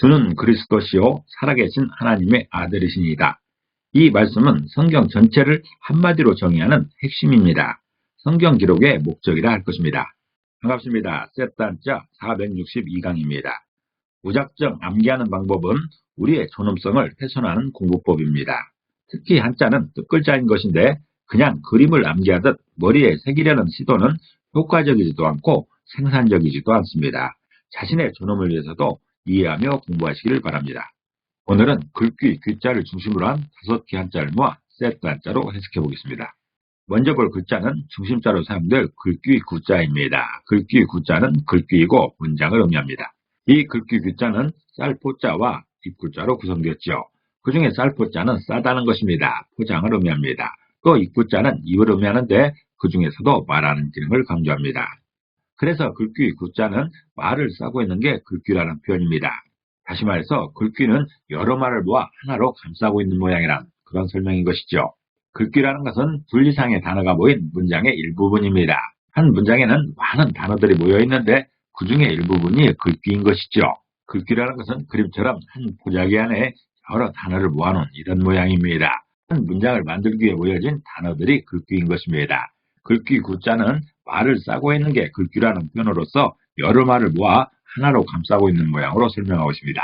주는 그리스도시요 살아계신 하나님의 아들이시니이다. 이 말씀은 성경 전체를 한마디로 정의하는 핵심입니다. 성경 기록의 목적이라 할 것입니다. 반갑습니다. 셋단자 462강입니다. 무작정 암기하는 방법은 우리의 존엄성을 훼손하는 공부법입니다. 특히 한자는 뜻글자인 것인데 그냥 그림을 암기하듯 머리에 새기려는 시도는 효과적이지도 않고 생산적이지도 않습니다. 자신의 존엄을 위해서도 이해하며 공부하시기를 바랍니다. 오늘은 글귀, 귀자를 중심으로 한 5개 한자를 모아 세트 한자로 해석해 보겠습니다. 먼저 볼 글자는 중심자로 사용될 글귀 구자입니다. 글귀 구자는 글귀이고 문장을 의미합니다. 이 글귀 귀자는 쌀포자와 입구자로 구성되었죠. 그 중에 쌀포자는 싸다는 것입니다. 포장을 의미합니다. 또 입구자는 입을 의미하는데 그 중에서도 말하는 기능을 강조합니다. 그래서 글귀 구자는 말을 싸고 있는 게 글귀라는 표현입니다. 다시 말해서 글귀는 여러 말을 모아 하나로 감싸고 있는 모양이란 그런 설명인 것이죠. 글귀라는 것은 분리상의 단어가 모인 문장의 일부분입니다. 한 문장에는 많은 단어들이 모여 있는데 그 중에 일부분이 글귀인 것이죠. 글귀라는 것은 그림처럼 한 보자기 안에 여러 단어를 모아놓은 이런 모양입니다. 한 문장을 만들기 위해 모여진 단어들이 글귀인 것입니다. 글귀 구자는 말을 싸고 있는 게 글귀라는 표현으로서 여러 말을 모아 하나로 감싸고 있는 모양으로 설명하고 있습니다.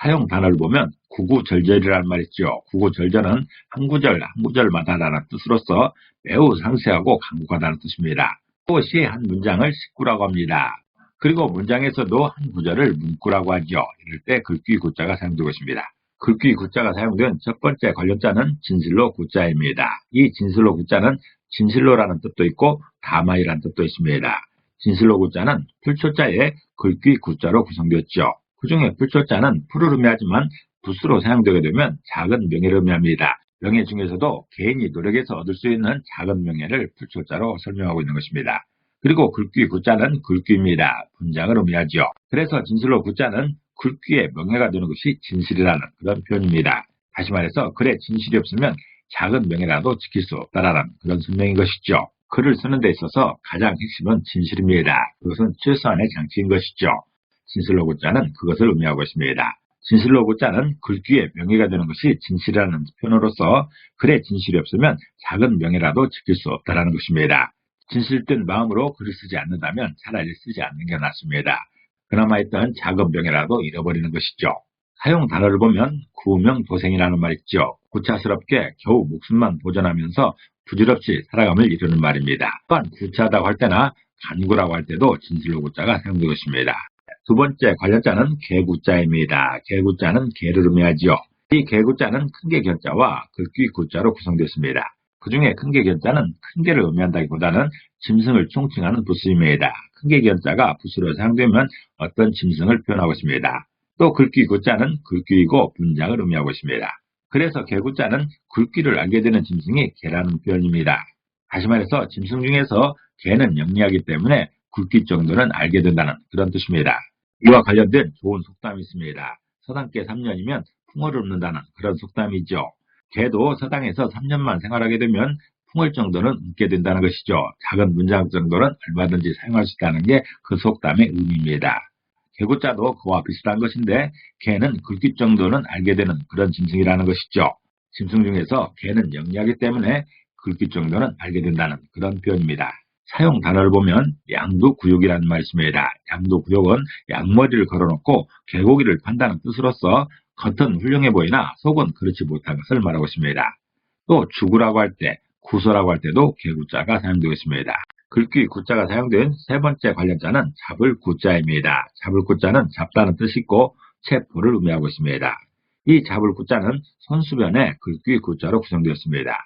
사용 단어를 보면 구구절절이라는 말이 있죠. 구구절절은 한 구절 한 구절마다라는 뜻으로서 매우 상세하고 강국하다는 뜻입니다. 또 시의 한 문장을 식구라고 합니다. 그리고 문장에서도 한 구절을 문구라고 하죠. 이럴 때 글귀 구자가 사용되고 있습니다. 글귀 구자가 사용된 첫 번째 관련자는 진실로 구자입니다. 이 진실로 구자는 진실로라는 뜻도 있고 담화이라는 뜻도 있습니다. 진실로 구자는 풀초자에 글귀 구자로 구성되었죠. 그 중에 풀초자는 풀을 의미하지만 붓으로 사용되게 되면 작은 명예를 의미합니다. 명예 중에서도 개인이 노력해서 얻을 수 있는 작은 명예를 풀초자로 설명하고 있는 것입니다. 그리고 글귀 구자는 글귀입니다. 분장을 의미하죠. 그래서 진실로 구자는 글귀의 명예가 되는 것이 진실이라는 그런 표현입니다. 다시 말해서 글에 진실이 없으면 작은 명예라도 지킬 수 없다라는 그런 설명인 것이죠. 글을 쓰는 데 있어서 가장 핵심은 진실입니다. 그것은 최소한의 장치인 것이죠. 진실로 구자는 그것을 의미하고 있습니다. 진실로 구자는 글귀의 명예가 되는 것이 진실이라는 표현으로서 글에 진실이 없으면 작은 명예라도 지킬 수 없다는 것입니다. 진실된 마음으로 글을 쓰지 않는다면 차라리 쓰지 않는 게 낫습니다. 그나마 있던 작은 명예라도 잃어버리는 것이죠. 사용 단어를 보면 구명도생이라는 말 있죠. 구차스럽게 겨우 목숨만 보존하면서 부질없이 살아감을 이루는 말입니다. 또한 구차하다고 할 때나 간구라고 할 때도 진실로 구자가 사용되고 있습니다. 두 번째 관련자는 개구자입니다. 개구자는 개를 의미하지요. 이 개구자는 큰 개 견자와 글귀 구자로 구성되었습니다. 그 중에 큰 개 견자는 큰 개를 의미한다기보다는 짐승을 총칭하는 부수입니다. 큰 개 견자가 부수로 사용되면 어떤 짐승을 표현하고 있습니다. 또 글귀 구자는 글귀이고 분장을 의미하고 있습니다. 그래서 개구자는 글귀를 알게 되는 짐승이 개라는 표현입니다. 다시 말해서 짐승 중에서 개는 영리하기 때문에 글귀 정도는 알게 된다는 그런 뜻입니다. 이와 관련된 좋은 속담이 있습니다. 서당께 3년이면 풍어를 읊는다는 그런 속담이죠. 개도 서당에서 3년만 생활하게 되면 풍을 정도는 읊게 된다는 것이죠. 작은 문장 정도는 얼마든지 사용할 수 있다는 게 그 속담의 의미입니다. 개구자도 그와 비슷한 것인데 개는 글귀 정도는 알게 되는 그런 짐승이라는 것이죠. 짐승 중에서 개는 영리하기 때문에 글귀 정도는 알게 된다는 그런 표현입니다. 사용 단어를 보면 양두구육이라는 말이 있습니다. 양두구육은 양머리를 걸어놓고 개고기를 판다는 뜻으로서 겉은 훌륭해 보이나 속은 그렇지 못한 것을 말하고 있습니다. 또 죽으라고 할 때, 구소라고 할 때도 개구자가 사용되고 있습니다. 글귀 구자가 사용된 세 번째 관련자는 잡을 구자입니다. 잡을 구자는 잡다는 뜻이 있고 체포를 의미하고 있습니다. 이 잡을 구자는 손수변의 글귀 구자로 구성되었습니다.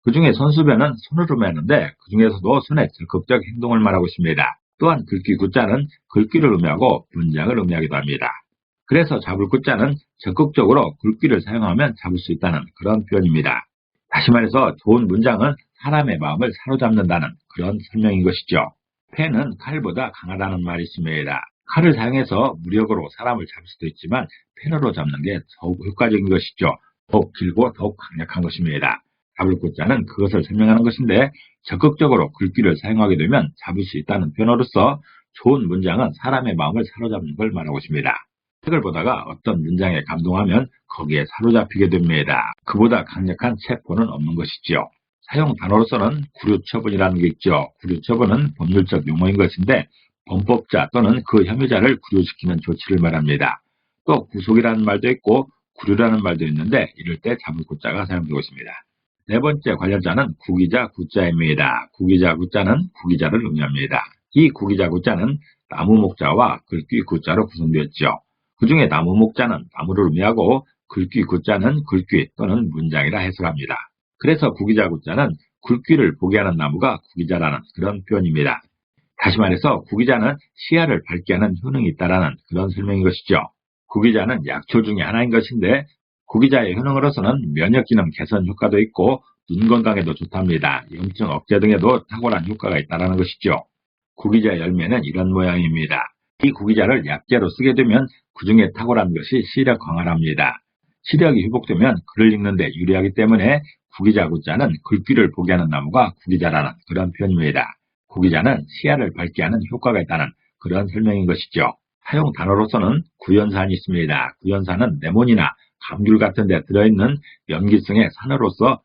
그 중에 손수변은 손을 의미하는데 그 중에서도 손의 적극적 행동을 말하고 있습니다. 또한 글귀 구자는 글귀를 의미하고 분장을 의미하기도 합니다. 그래서 잡을 구자는 적극적으로 글귀를 사용하면 잡을 수 있다는 그런 표현입니다. 다시 말해서 좋은 문장은 사람의 마음을 사로잡는다는 그런 설명인 것이죠. 패는 칼보다 강하다는 말이 있습니다. 칼을 사용해서 무력으로 사람을 잡을 수도 있지만 펜으로 잡는 게 더욱 효과적인 것이죠. 더욱 길고 더욱 강력한 것입니다. 잡을 구자는 그것을 설명하는 것인데 적극적으로 글귀를 사용하게 되면 잡을 수 있다는 표현으로서 좋은 문장은 사람의 마음을 사로잡는 걸 말하고 있습니다. 책을 보다가 어떤 문장에 감동하면 거기에 사로잡히게 됩니다. 그보다 강력한 체포는 없는 것이지요. 사용 단어로서는 구류처분이라는 게 있죠. 구류처분은 법률적 용어인 것인데 범법자 또는 그 혐의자를 구류시키는 조치를 말합니다. 또 구속이라는 말도 있고 구류라는 말도 있는데 이럴 때 잡을 구자가 사용되고 있습니다. 네 번째 관련자는 구기자 구자입니다. 구기자 구자는 구기자를 의미합니다. 이 구기자 구자는 나무 목자와 글귀 구자로 구성되었죠. 그 중에 나무 목자는 나무를 의미하고 글귀 구자는 글귀 또는 문장이라 해석합니다. 그래서 구기자 구자는 글귀를 보게 하는 나무가 구기자라는 그런 표현입니다. 다시 말해서 구기자는 시야를 밝게 하는 효능이 있다라는 그런 설명인 것이죠. 구기자는 약초 중에 하나인 것인데 구기자의 효능으로서는 면역기능 개선 효과도 있고 눈 건강에도 좋답니다. 염증 억제 등에도 탁월한 효과가 있다는 것이죠. 구기자 열매는 이런 모양입니다. 이 구기자를 약재로 쓰게 되면 그 중에 탁월한 것이 시력 강화랍니다. 시력이 회복되면 글을 읽는데 유리하기 때문에 구기자 구자는 글귀를 보게 하는 나무가 구기자라는 그런 표현입니다. 구기자는 시야를 밝게 하는 효과가 있다는 그런 설명인 것이죠. 사용 단어로서는 구연산이 있습니다. 구연산은 레몬이나 감귤 같은 데 들어있는 염기성의 산으로서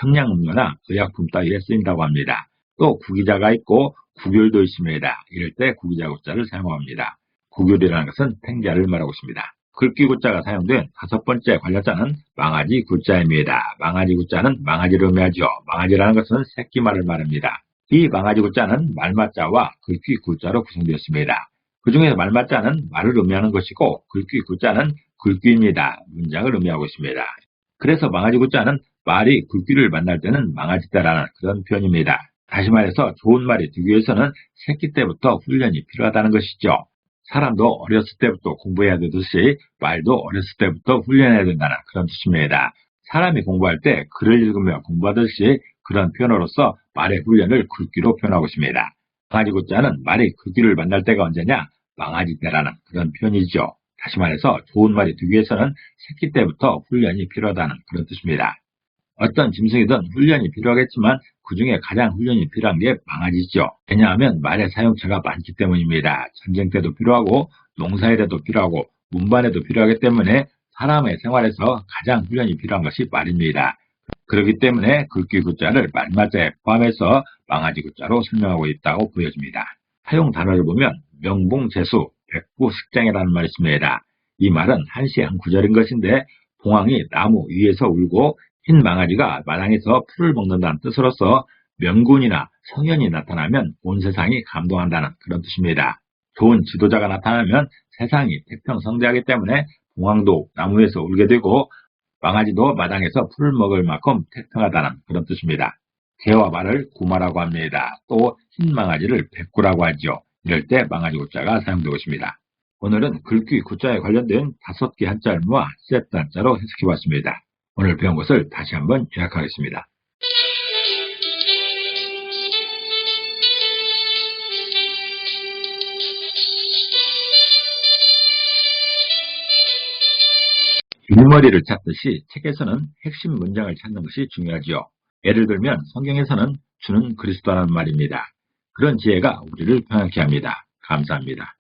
청량음료나 의약품 따위에 쓰인다고 합니다. 또 구기자가 있고 구귤도 있습니다. 이럴 때 구기자 구자를 사용합니다. 구귤이라는 것은 탱자를 말하고 있습니다. 글귀 구자가 사용된 다섯 번째 관련자는 망아지 구자입니다. 망아지 구자는 망아지를 의미하죠. 망아지라는 것은 새끼말을 말합니다. 이 망아지 구자는 말맞자와 글귀 구자로 구성되었습니다. 그 중에서 말맞자는 말을 의미하는 것이고 글귀 구자는 글귀입니다. 문장을 의미하고 있습니다. 그래서 망아지 구자는 말이 글귀를 만날 때는 망아지다라는 그런 표현입니다. 다시 말해서 좋은 말이 되기 위해서는 새끼 때부터 훈련이 필요하다는 것이죠. 사람도 어렸을 때부터 공부해야 되듯이 말도 어렸을 때부터 훈련해야 된다는 그런 뜻입니다. 사람이 공부할 때 글을 읽으며 공부하듯이 그런 표현으로서 말의 훈련을 글귀로 표현하고 있습니다. 망아지 구자는 말이 글귀를 만날 때가 언제냐? 망아지 때라는 그런 표현이죠. 다시 말해서 좋은 말이 되기 위해서는 새끼 때부터 훈련이 필요하다는 그런 뜻입니다. 어떤 짐승이든 훈련이 필요하겠지만 그 중에 가장 훈련이 필요한 게 망아지죠. 왜냐하면 말의 사용처가 많기 때문입니다. 전쟁 때도 필요하고 농사일에도 필요하고 운반에도 필요하기 때문에 사람의 생활에서 가장 훈련이 필요한 것이 말입니다. 그렇기 때문에 글귀 구자를 말맞자에 포함해서 망아지 구자로 설명하고 있다고 보여집니다. 사용 단어를 보면 명봉제수, 백부식장이라는 말이 있습니다. 이 말은 한시의 한 구절인 것인데 봉황이 나무 위에서 울고 흰 망아지가 마당에서 풀을 먹는다는 뜻으로서 명군이나 성현이 나타나면 온 세상이 감동한다는 그런 뜻입니다. 좋은 지도자가 나타나면 세상이 태평성대하기 때문에 봉황도 나무 위에서 울게 되고 망아지도 마당에서 풀을 먹을 만큼 태평하다는 그런 뜻입니다. 개와 말을 구마라고 합니다. 또 흰 망아지를 백구라고 하죠. 이럴 때 망아지 구자가 사용되고 있습니다. 오늘은 글귀 구자에 관련된 5개 한자 의미와 세트 한자로 해석해봤습니다. 오늘 배운 것을 다시 한번 요약하겠습니다. 일머리를 찾듯이 책에서는 핵심 문장을 찾는 것이 중요하지요. 예를 들면 성경에서는 주는 그리스도라는 말입니다. 그런 지혜가 우리를 편하게 합니다. 감사합니다.